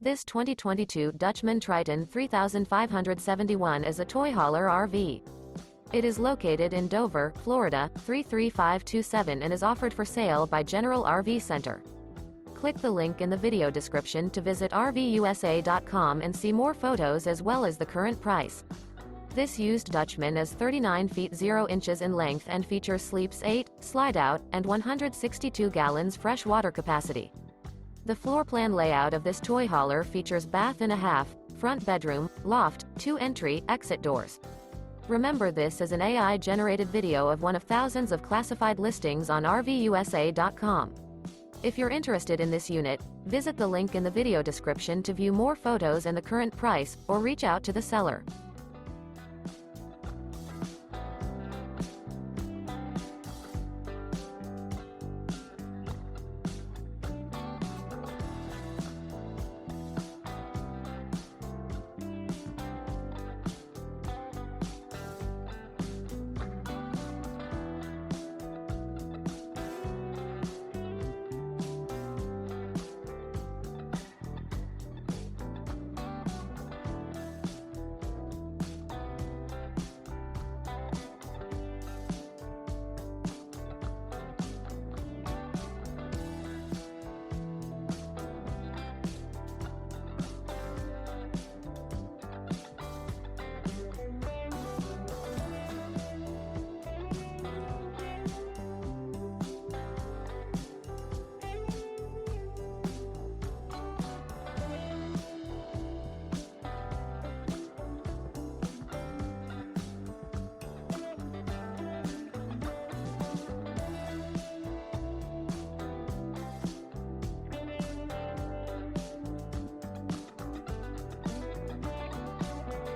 This 2022 Dutchmen Triton 3571 is a toy hauler RV. It is located in Dover, Florida, 33527 and is offered for sale by General RV Center. Click the link in the video description to visit RVUSA.com and see more photos as well as the current price. This used Dutchman is 39 feet 0 inches in length and features sleeps 8, slide-out, and 162 gallons fresh water capacity. The floor plan layout of this toy hauler features bath and a half, front bedroom, loft, 2 entry, exit doors. Remember, this is an AI-generated video of one of thousands of classified listings on RVUSA.com. If you're interested in this unit, visit the link in the video description to view more photos and the current price, or reach out to the seller.